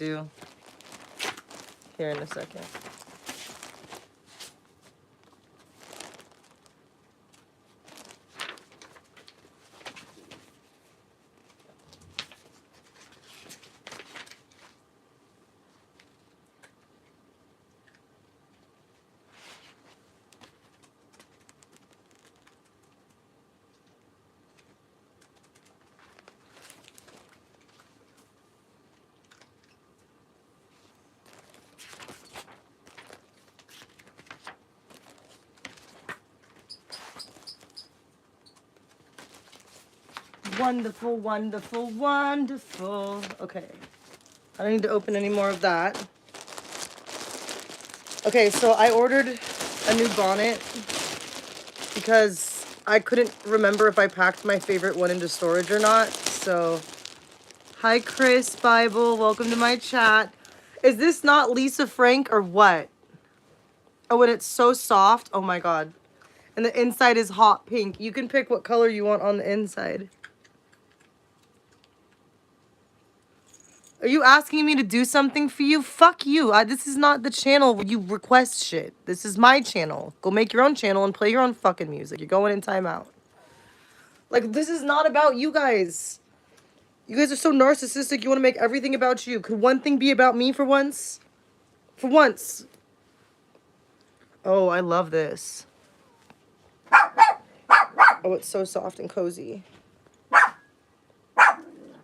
do here in a second. Wonderful, wonderful, wonderful. Okay. I don't need to open any more of that. Okay, so I ordered a new bonnet because I couldn't remember if I packed my favorite one into storage or not. So, hi Chris Bible, welcome to my chat. Is this not Lisa Frank or what? Oh, and it's so soft. Oh my god. And the inside is hot pink. You can pick what color you want on the inside. Are you asking me to do something for you? Fuck you. This is not the channel where you request shit. This is my channel. Go make your own channel and play your own fucking music. You're going in timeout. Like, this is not about you guys. You guys are so narcissistic. You want to make everything about you. Could one thing be about me for once? For once. Oh, I love this. Oh, it's so soft and cozy.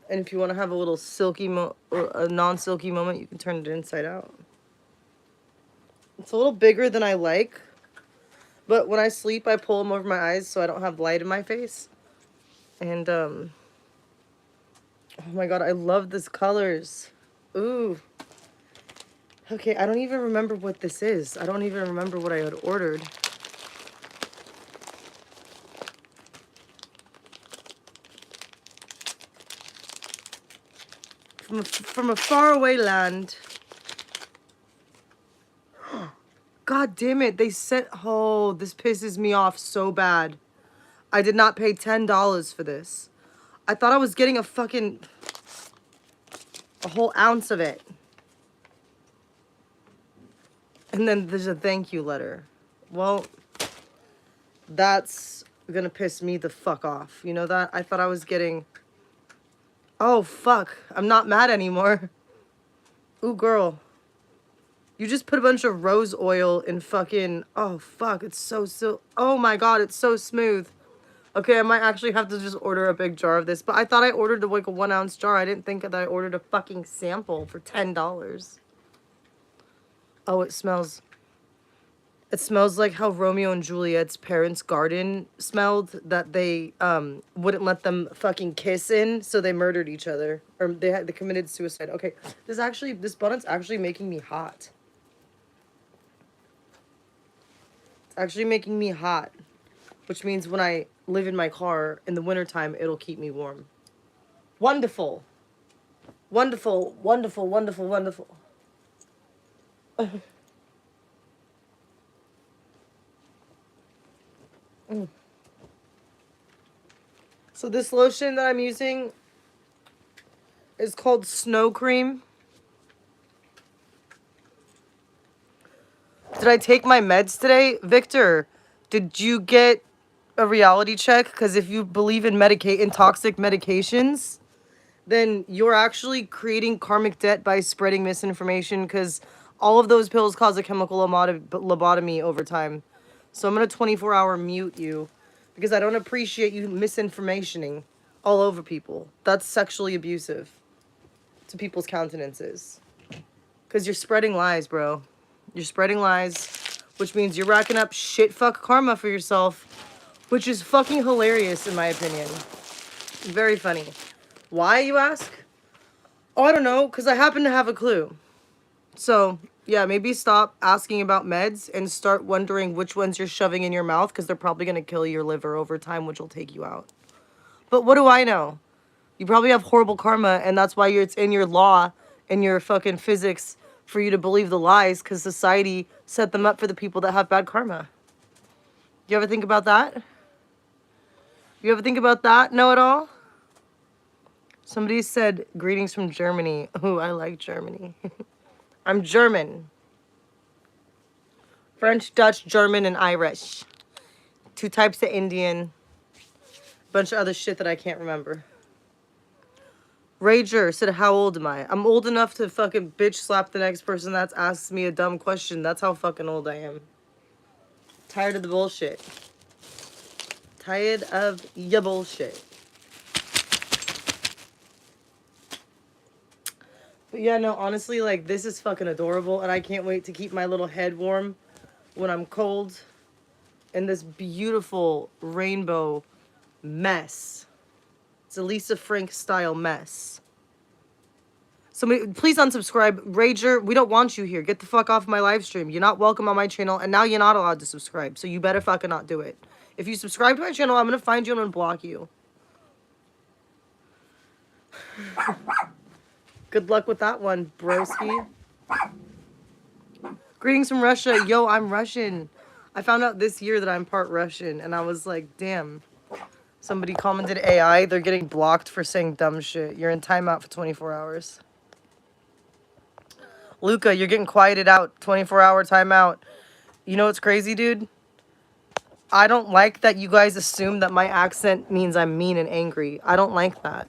And if you want to have a little silky, a non-silky moment, you can turn it inside out. It's a little bigger than I like. But when I sleep, I pull them over my eyes so I don't have light in my face. And, oh my god, I love these colors. Ooh. Okay, I don't even remember what this is. I don't even remember what I had ordered. From a faraway land. God damn it, they sent... Oh, this pisses me off so bad. I did not pay $10 for this. I thought I was getting a whole ounce of it. And then there's a thank you letter. Well, that's gonna piss me the fuck off. You know that? I thought I was getting... Oh, fuck. I'm not mad anymore. Ooh, girl. You just put a bunch of rose oil in fucking... Oh, fuck. It's so... Oh, my God. It's so smooth. Okay, I might actually have to just order a big jar of this. But I thought I ordered like a 1 ounce jar. I didn't think that I ordered a fucking sample for $10. Oh, it smells... It smells like how Romeo and Juliet's parents' garden smelled, that they wouldn't let them fucking kiss in, so they murdered each other. Or they committed suicide. Okay, this bonnet's actually making me hot. It's actually making me hot, which means when I live in my car in the wintertime, it'll keep me warm. Wonderful. Wonderful, wonderful, wonderful, wonderful. So this lotion that I'm using is called Snow Cream. Did I take my meds today? Victor, did you get a reality check? Because if you believe in toxic medications, then you're actually creating karmic debt by spreading misinformation, because all of those pills cause a chemical lobotomy over time. So I'm going to 24-hour mute you because I don't appreciate you misinformationing all over people. That's sexually abusive to people's countenances. Because you're spreading lies, bro. You're spreading lies, which means you're racking up shit fuck karma for yourself, which is fucking hilarious in my opinion. Very funny. Why, you ask? Oh, I don't know, because I happen to have a clue. So, yeah, maybe stop asking about meds and start wondering which ones you're shoving in your mouth, because they're probably going to kill your liver over time, which will take you out. But what do I know? You probably have horrible karma, and that's why it's in your law and your fucking physics for you to believe the lies, because society set them up for the people that have bad karma. You ever think about that? You ever think about that? Know it all? Somebody said greetings from Germany. Ooh, I like Germany. I'm German. French, Dutch, German, and Irish. 2 types of Indian. Bunch of other shit that I can't remember. Rager said, how old am I? I'm old enough to fucking bitch slap the next person that asks me a dumb question. That's how fucking old I am. Tired of the bullshit. Tired of your bullshit. But yeah, no, honestly, like, this is fucking adorable, and I can't wait to keep my little head warm when I'm cold in this beautiful rainbow mess. It's a Lisa Frank style mess. Somebody, please unsubscribe. Rager, we don't want you here. Get the fuck off my live stream. You're not welcome on my channel, and now you're not allowed to subscribe, so you better fucking not do it. If you subscribe to my channel, I'm gonna find you and I'm gonna block you. Good luck with that one, broski. Greetings from Russia. Yo, I'm Russian. I found out this year that I'm part Russian, and I was like, damn. Somebody commented AI. They're getting blocked for saying dumb shit. You're in timeout for 24 hours. Luca, you're getting quieted out. 24-hour timeout. You know what's crazy, dude? I don't like that you guys assume that my accent means I'm mean and angry. I don't like that.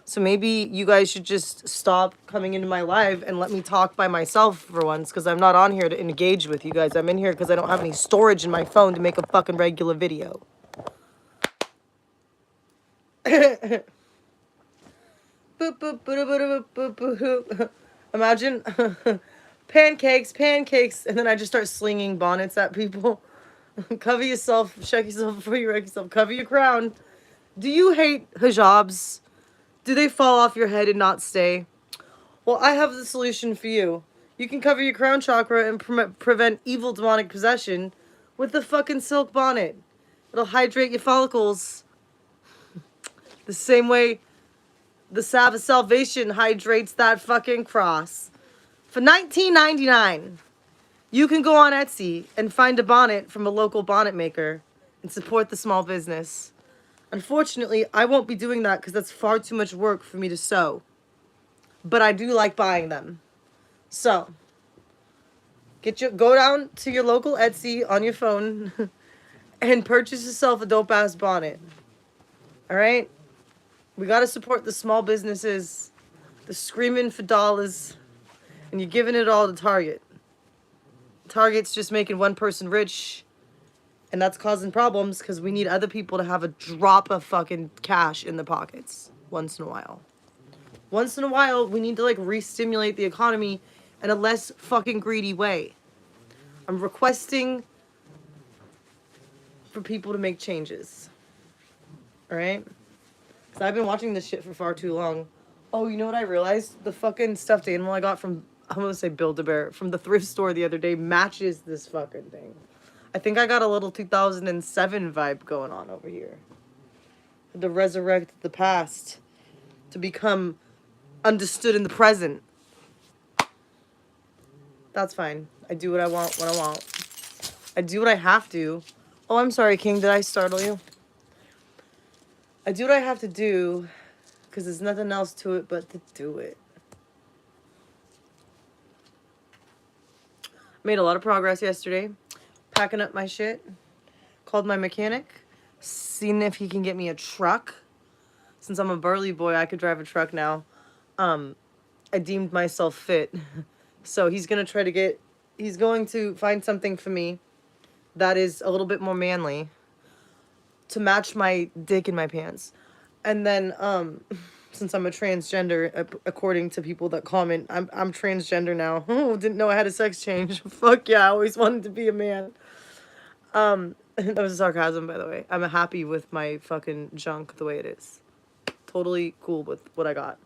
So maybe you guys should just stop coming into my live and let me talk by myself for once, because I'm not on here to engage with you guys. I'm in here because I don't have any storage in my phone to make a fucking regular video. Boop, boop, boop, boop, boop, boop, boop. Imagine pancakes, pancakes, and then I just start slinging bonnets at people. Cover yourself, check yourself before you wreck yourself. Cover your crown. Do you hate hijabs? Do they fall off your head and not stay? Well, I have the solution for you. You can cover your crown chakra and prevent evil demonic possession with the fucking silk bonnet. It'll hydrate your follicles. The same way the salve of salvation hydrates that fucking cross. For $19.99, you can go on Etsy and find a bonnet from a local bonnet maker and support the small business. Unfortunately, I won't be doing that because that's far too much work for me to sew. But I do like buying them. So, go down to your local Etsy on your phone and purchase yourself a dope-ass bonnet. Alright? We gotta support the small businesses. They're screaming for dollars. And you're giving it all to Target. Target's just making one person rich. And that's causing problems because we need other people to have a drop of fucking cash in the pockets once in a while. Once in a while, we need to like re-stimulate the economy in a less fucking greedy way. I'm requesting for people to make changes. Alright? Because I've been watching this shit for far too long. Oh, you know what I realized? The fucking stuffed animal I got from, I'm gonna say Build-A-Bear, from the thrift store the other day matches this fucking thing. I think I got a little 2007 vibe going on over here. To resurrect the past. To become understood in the present. That's fine. I do what I want when I want. I do what I have to. Oh, I'm sorry, King. Did I startle you? I do what I have to do because there's nothing else to it but to do it. Made a lot of progress yesterday. Packing up my shit. Called my mechanic. Seen if he can get me a truck. Since I'm a burly boy, I could drive a truck now. I deemed myself fit. So he's going to find something for me that is a little bit more manly to match my dick in my pants. And then, since I'm a transgender, according to people that comment, I'm transgender now. Oh, didn't know I had a sex change. Fuck yeah, I always wanted to be a man. That was sarcasm, by the way. I'm happy with my fucking junk the way it is. Totally cool with what I got.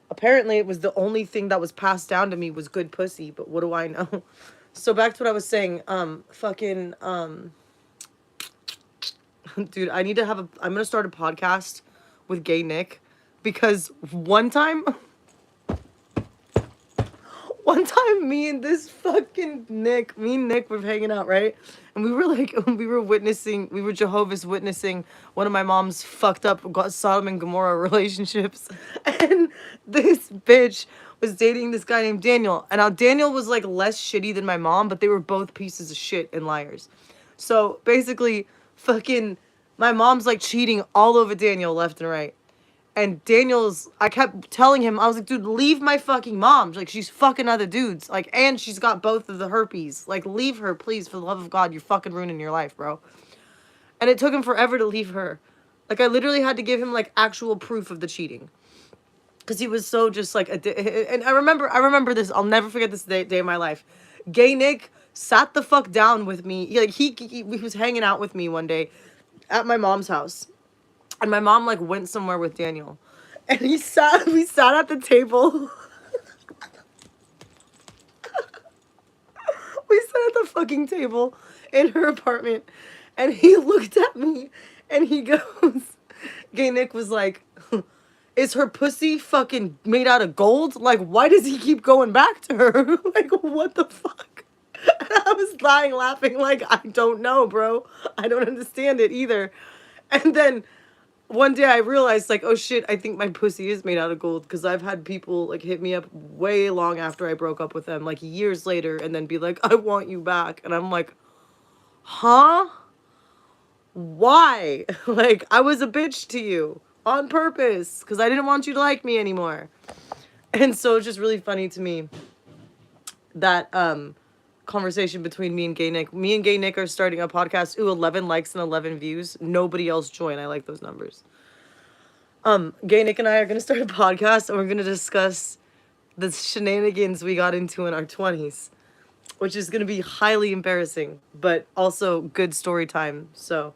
Apparently, it was the only thing that was passed down to me was good pussy, but what do I know? So back to what I was saying, dude, I'm gonna start a podcast with Gay Nick, because one time me and this fucking Nick, me and Nick were hanging out, right? And we were like, we were Jehovah's witnessing one of my mom's fucked up Sodom and Gomorrah relationships. And this bitch was dating this guy named Daniel. And now Daniel was like less shitty than my mom, but they were both pieces of shit and liars. So basically, fucking, my mom's like cheating all over Daniel left and right. And I kept telling him, I was like, dude, leave my fucking mom. Like, she's fucking other dudes. Like, and she's got both of the herpes. Like, leave her, please, for the love of God. You're fucking ruining your life, bro. And it took him forever to leave her. Like, I literally had to give him, like, actual proof of the cheating. Because he was so just, like, and I remember this. I'll never forget this day of my life. Gay Nick sat the fuck down with me. He was hanging out with me one day at my mom's house. And my mom, like, went somewhere with Daniel. And we sat at the table. We sat at the fucking table in her apartment. And he looked at me and he goes, Gay Nick was like, is her pussy fucking made out of gold? Like, why does he keep going back to her? Like, what the fuck? And I was dying laughing like, I don't know, bro. I don't understand it either. And then one day I realized, like, oh shit, I think my pussy is made out of gold, because I've had people, like, hit me up way long after I broke up with them, like, years later, and then be like, I want you back. And I'm like, huh? Why? Like, I was a bitch to you on purpose, because I didn't want you to like me anymore. And so it's just really funny to me that, conversation between me and Gay Nick. Me and Gay Nick are starting a podcast. Ooh, 11 likes and 11 views. Nobody else join. I like those numbers. Gay Nick and I are going to start a podcast, and we're going to discuss the shenanigans we got into in our 20s, which is going to be highly embarrassing, but also good story time. So,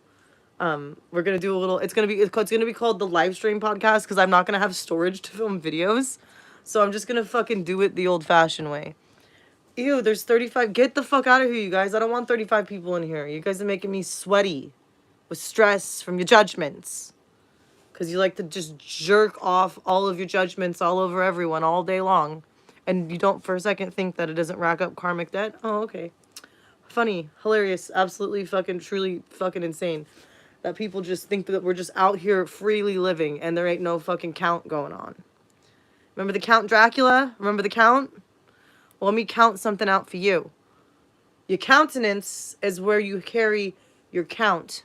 we're going to do a little, it's going to be called the live stream podcast, because I'm not going to have storage to film videos. So I'm just going to fucking do it the old fashioned way. Ew, there's 35. Get the fuck out of here, you guys. I don't want 35 people in here. You guys are making me sweaty with stress from your judgments. Because you like to just jerk off all of your judgments all over everyone all day long. And you don't for a second think that it doesn't rack up karmic debt? Oh, okay. Funny, hilarious, absolutely fucking, truly fucking insane. That people just think that we're just out here freely living and there ain't no fucking count going on. Remember the Count Dracula? Remember the Count? Well, let me count something out for you. Your countenance is where you carry your count,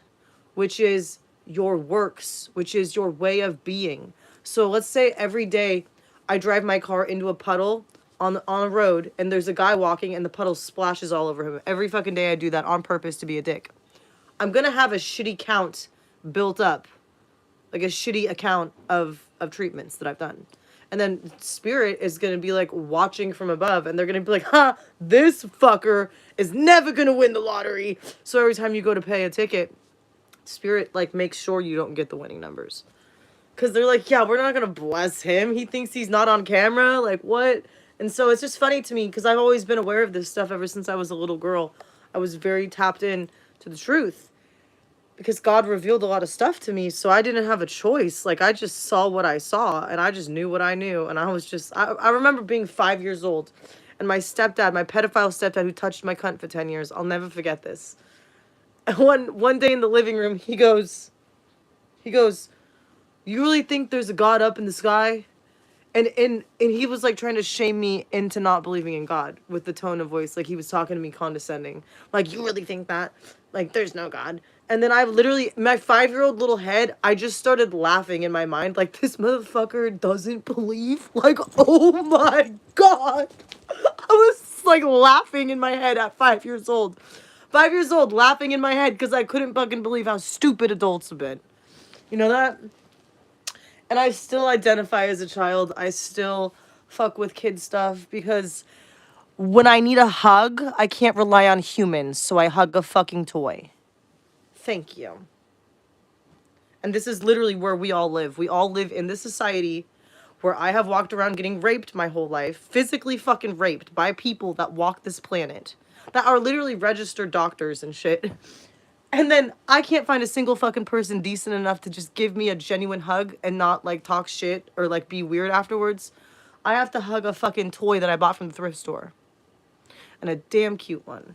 which is your works, which is your way of being. So let's say every day I drive my car into a puddle on a road, and there's a guy walking and the puddle splashes all over him. Every fucking day I do that on purpose to be a dick. I'm gonna have a shitty count built up, like a shitty account of treatments that I've done. And then Spirit is going to be, like, watching from above. And they're going to be like, huh, this fucker is never going to win the lottery. So every time you go to pay a ticket, Spirit, like, makes sure you don't get the winning numbers. Because they're like, yeah, we're not going to bless him. He thinks he's not on camera. Like, what? And so it's just funny to me, because I've always been aware of this stuff ever since I was a little girl. I was very tapped in to the truth. Because God revealed a lot of stuff to me, so I didn't have a choice. Like, I just saw what I saw, and I just knew what I knew. And I was just, I remember being 5 years old, and my stepdad, my pedophile stepdad who touched my cunt for 10 years, I'll never forget this. And one day in the living room, he goes, you really think there's a God up in the sky? And he was, like, trying to shame me into not believing in God with the tone of voice. Like, he was talking to me condescending. Like, you really think that? Like, there's no God. And then I literally, my 5-year-old little head, I just started laughing in my mind. Like, this motherfucker doesn't believe? Like, oh my God. I was, like, laughing in my head at 5 years old. 5 years old, laughing in my head because I couldn't fucking believe how stupid adults have been. You know that? And I still identify as a child. I still fuck with kid stuff because when I need a hug, I can't rely on humans, so I hug a fucking toy. Thank you. And this is literally where we all live. We all live in this society where I have walked around getting raped my whole life, physically fucking raped by people that walk this planet, that are literally registered doctors and shit. And then I can't find a single fucking person decent enough to just give me a genuine hug and not, like, talk shit or, like, be weird afterwards. I have to hug a fucking toy that I bought from the thrift store. and a damn cute one.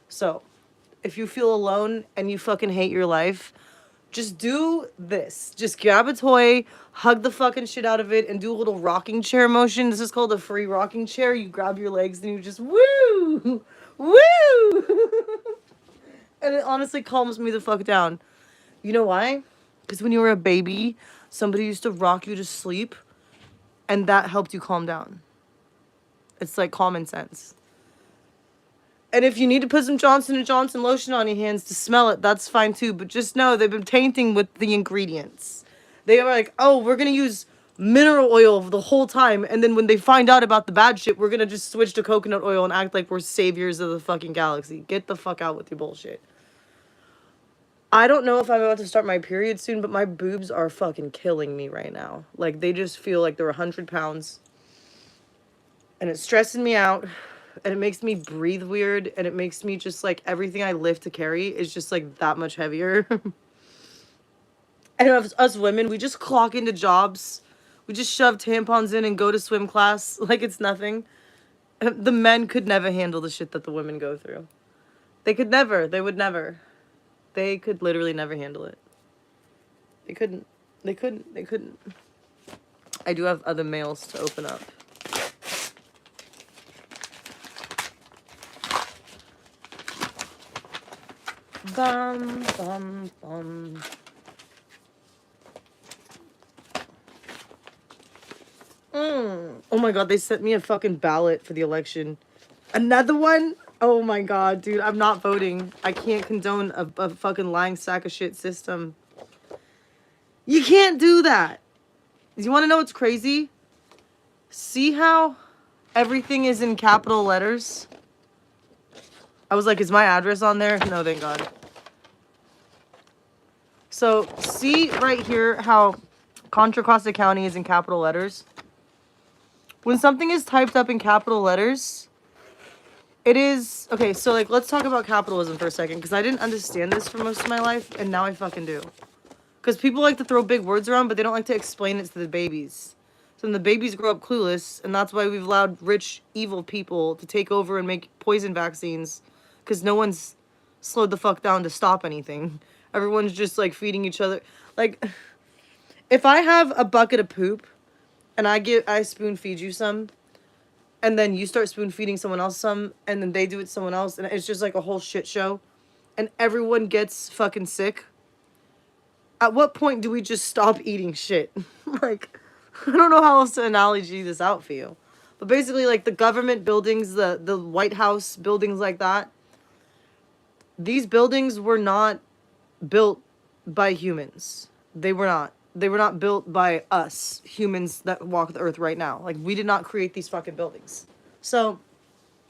So, if you feel alone and you fucking hate your life, just do this. Just grab a toy, hug the fucking shit out of it, and do a little rocking chair motion. This is called a free rocking chair. You grab your legs and you just woo! Woo! And it honestly calms me the fuck down. You know why? Because when you were a baby, somebody used to rock you to sleep, and that helped you calm down. It's like common sense. And if you need to put some Johnson & Johnson lotion on your hands to smell it, that's fine too. But just know they've been tainting with the ingredients. They are like, oh, we're going to use mineral oil the whole time. And then when they find out about the bad shit, we're going to just switch to coconut oil and act like we're saviors of the fucking galaxy. Get the fuck out with your bullshit. I don't know if I'm about to start my period soon, but my boobs are fucking killing me right now. Like, they just feel like they're 100 pounds. And it's stressing me out. And it makes me breathe weird. And it makes me just, like, everything I lift to carry is just, like, that much heavier. And us women, we just clock into jobs. We just shove tampons in and go to swim class like it's nothing. The men could never handle the shit that the women go through. They could never. They would never. They could literally never handle it. They couldn't. They couldn't. They couldn't. I do have other mails to open up. Bum, bum, bum. Oh my god, they sent me a fucking ballot for the election. Another one? Oh my god, dude, I'm not voting. I can't condone a fucking lying sack of shit system. You can't do that. You want to know what's crazy? See how everything is in capital letters? I was like, is my address on there? No, thank God. So, see right here how Contra Costa County is in capital letters? When something is typed up in capital letters, it is... Okay, so, like, let's talk about capitalism for a second, because I didn't understand this for most of my life, and now I fucking do. Because people like to throw big words around, but they don't like to explain it to the babies. So then the babies grow up clueless, and that's why we've allowed rich, evil people to take over and make poison vaccines, because no one's slowed the fuck down to stop anything. Everyone's just, like, feeding each other. Like, if I have a bucket of poop, and I spoon feed you some, and then you start spoon feeding someone else some, and then they do it to someone else, and it's just like a whole shit show, and everyone gets fucking sick, at what point do we just stop eating shit? Like, I don't know how else to analogy this out for you. But basically, like, the government buildings, the White House, buildings like that, these buildings were not built by humans. They were not. They were not built by us, humans that walk the earth right now. Like, we did not create these fucking buildings. So,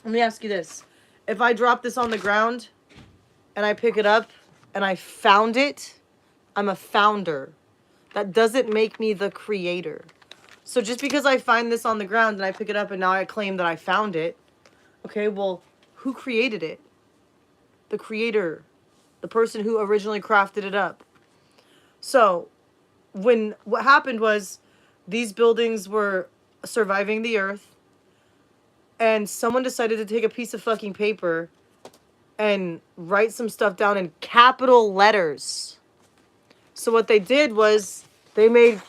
let me ask you this. If I drop this on the ground, and I pick it up, and I found it, I'm a founder. That doesn't make me the creator. So just because I find this on the ground, and I pick it up, and now I claim that I found it, okay, well, who created it? The creator. The person who originally crafted it up. So, what happened was, these buildings were surviving the earth, and someone decided to take a piece of fucking paper and write some stuff down in capital letters. So what they did was, they made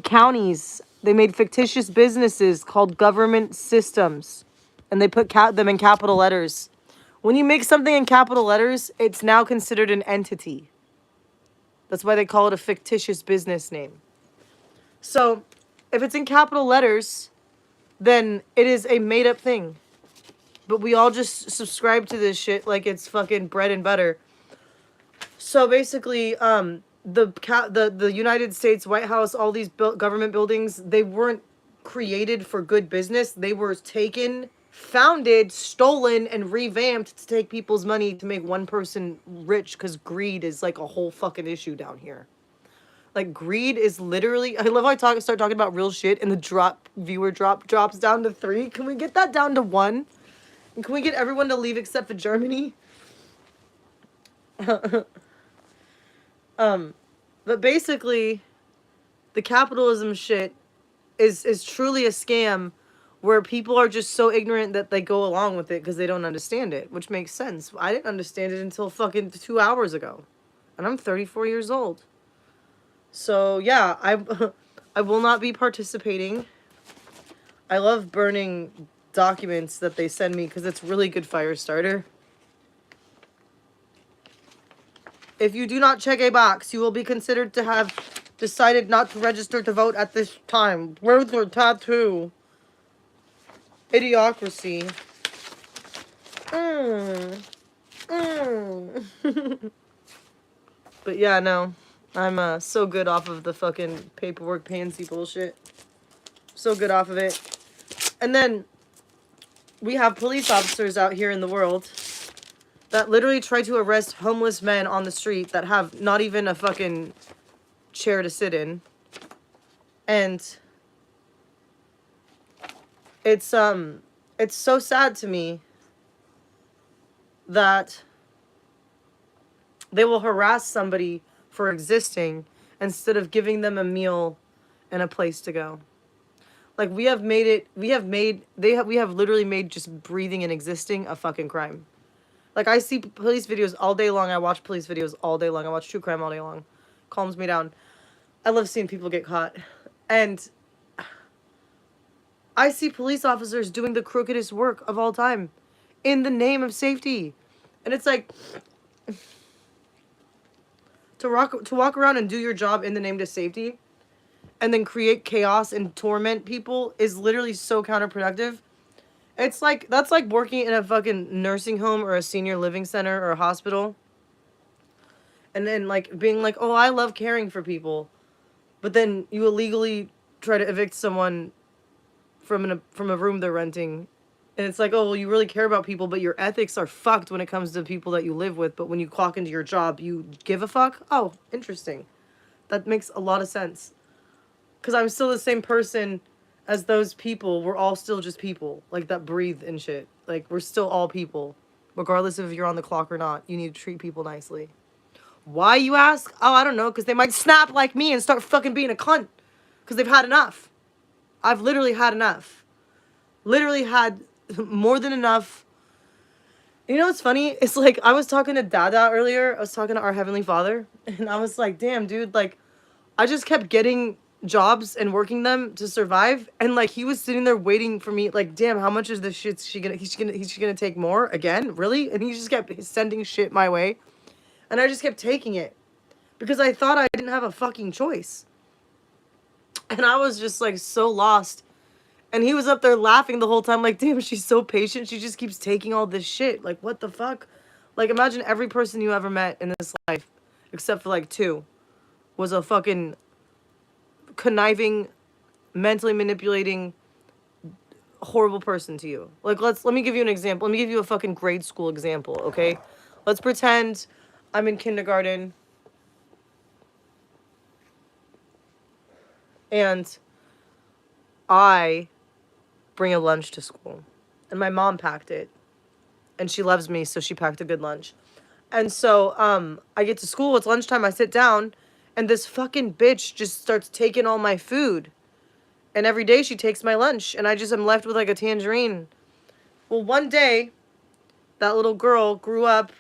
counties, they made fictitious businesses called government systems, and they put them in capital letters. When you make something in capital letters, it's now considered an entity. That's why they call it a fictitious business name. So, if it's in capital letters, then it is a made-up thing. But we all just subscribe to this shit like it's fucking bread and butter. So basically, the United States White House, all these government buildings, they weren't created for good business. They were taken, founded, stolen, and revamped to take people's money to make one person rich, because greed is like a whole fucking issue down here. Like, greed is literally... I love how I start talking about real shit and the viewer drops down to 3. Can we get that down to 1? And can we get everyone to leave except for Germany? But basically, the capitalism shit is truly a scam where people are just so ignorant that they go along with it because they don't understand it, which makes sense. I didn't understand it until fucking 2 hours ago, and I'm 34 years old. So yeah, I will not be participating. I love burning documents that they send me because it's really good fire starter. If you do not check a box, you will be considered to have decided not to register to vote at this time. Where's your tattoo? Idiocracy. But yeah, no. I'm so good off of the fucking paperwork pansy bullshit. So good off of it. And then we have police officers out here in the world that literally try to arrest homeless men on the street that have not even a fucking chair to sit in. And it's so sad to me that they will harass somebody for existing instead of giving them a meal and a place to go. Like, we have literally made just breathing and existing a fucking crime. Like, I see police videos all day long. I watch police videos all day long. I watch true crime all day long. Calms me down. I love seeing people get caught. And I see police officers doing the crookedest work of all time in the name of safety. And it's like, to walk around and do your job in the name of safety and then create chaos and torment people is literally so counterproductive. It's like, that's like working in a fucking nursing home or a senior living center or a hospital. And then, like, being like, oh, I love caring for people. But then you illegally try to evict someone from a room they're renting. And it's like, oh, well, you really care about people, but your ethics are fucked when it comes to people that you live with. But when you clock into your job, you give a fuck? Oh, interesting. That makes a lot of sense. Because I'm still the same person as those people. We're all still just people. Like, that breathe and shit. Like, we're still all people. Regardless of if you're on the clock or not. You need to treat people nicely. Why, you ask? Oh, I don't know. Because they might snap like me and start fucking being a cunt. Because they've had enough. I've literally had enough. Literally had more than enough. You know what's funny? It's like, I was talking to Dada earlier. I was talking to our Heavenly Father. And I was like, damn, dude. Like, I just kept getting jobs and working them to survive, and like, he was sitting there waiting for me, like, damn, how much is this shit he's gonna take more again, really? And he just kept sending shit my way, and I just kept taking it because I thought I didn't have a fucking choice. And I was just like so lost, and he was up there laughing the whole time, like, damn, she's so patient, she just keeps taking all this shit. Like, what the fuck? Like, imagine every person you ever met in this life, except for like 2, was a fucking conniving, mentally manipulating, horrible person to you. Like, let me give you an example. Let me give you a fucking grade school example, okay? Let's pretend I'm in kindergarten and I bring a lunch to school, and my mom packed it, and she loves me, so she packed a good lunch. And so I get to school, it's lunchtime, I sit down, and this fucking bitch just starts taking all my food. And every day she takes my lunch, and I just am left with like a tangerine. Well, one day, that little girl grew up,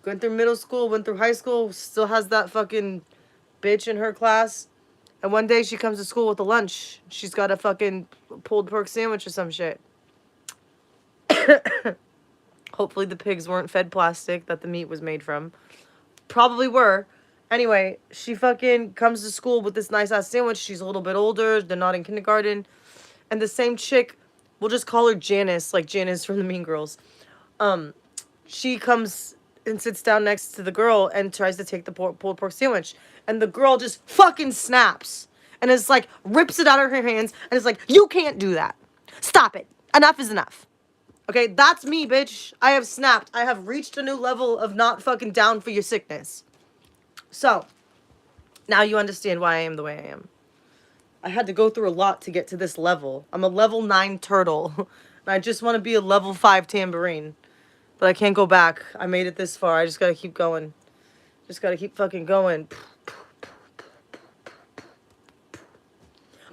went through middle school, went through high school, still has that fucking bitch in her class. And one day she comes to school with a lunch. She's got a fucking pulled pork sandwich or some shit. Hopefully the pigs weren't fed plastic that the meat was made from. Probably were. Anyway, she fucking comes to school with this nice-ass sandwich. She's a little bit older. They're not in kindergarten. And the same chick, we'll just call her Janice, like Janice from the Mean Girls. She comes and sits down next to the girl and tries to take the pulled pork sandwich. And the girl just fucking snaps. And is like, rips it out of her hands. And is like, you can't do that. Stop it. Enough is enough. Okay, that's me, bitch. I have snapped. I have reached a new level of not fucking down for your sickness. So, now you understand why I am the way I am. I had to go through a lot to get to this level. I'm a level 9 turtle. And I just want to be a level 5 tambourine. But I can't go back. I made it this far. I just gotta keep going. Just gotta keep fucking going.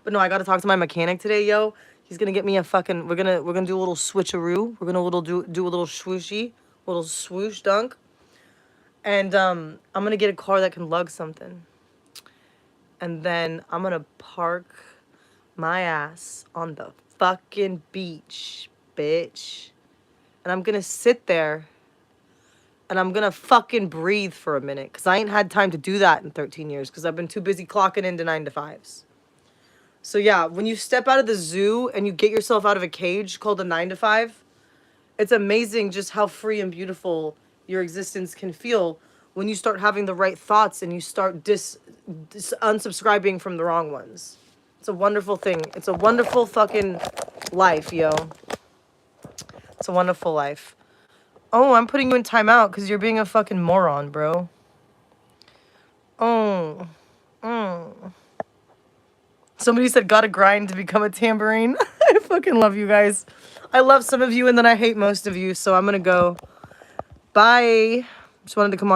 But no, I gotta talk to my mechanic today, yo. He's gonna get me a fucking. We're gonna do a little switcheroo. We're gonna do a little swooshy, little swoosh dunk. And I'm gonna get a car that can lug something. And then I'm gonna park my ass on the fucking beach, bitch. And I'm gonna sit there and I'm gonna fucking breathe for a minute, because I ain't had time to do that in 13 years, because I've been too busy clocking into 9 to 5s. So yeah, when you step out of the zoo and you get yourself out of a cage called a 9 to 5, it's amazing just how free and beautiful your existence can feel when you start having the right thoughts and you start unsubscribing from the wrong ones. It's a wonderful thing. It's a wonderful fucking life, yo. It's a wonderful life. Oh, I'm putting you in timeout because you're being a fucking moron, bro. Oh. Somebody said, gotta grind to become a tambourine. I fucking love you guys. I love some of you and then I hate most of you, so I'm gonna go. Bye. Just wanted to come on.